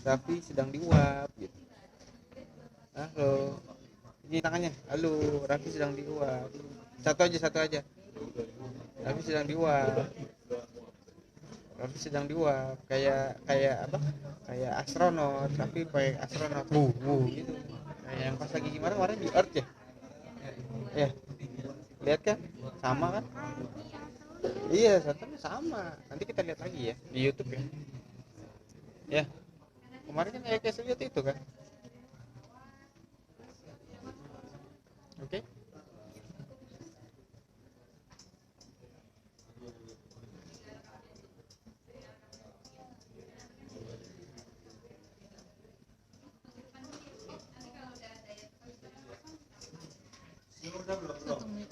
Raffi sedang diuap gitu. Halo, ini tangannya. Halo, Raffi sedang diuap. Satu aja. Raffi sedang diuap. Raffi sedang diuap. Kayak kayak apa? Kayak astronot, tapi pakai astronot. Gitu. Kayak yang pas lagi gimana kemarin di Earth ya? Ya, lihat kan? Sama kan? Iya, Saturn sama. Nanti kita lihat lagi ya di YouTube ya. Ya, kemarin kan kayak lihat itu kan. Oke. Okay? 1 menit.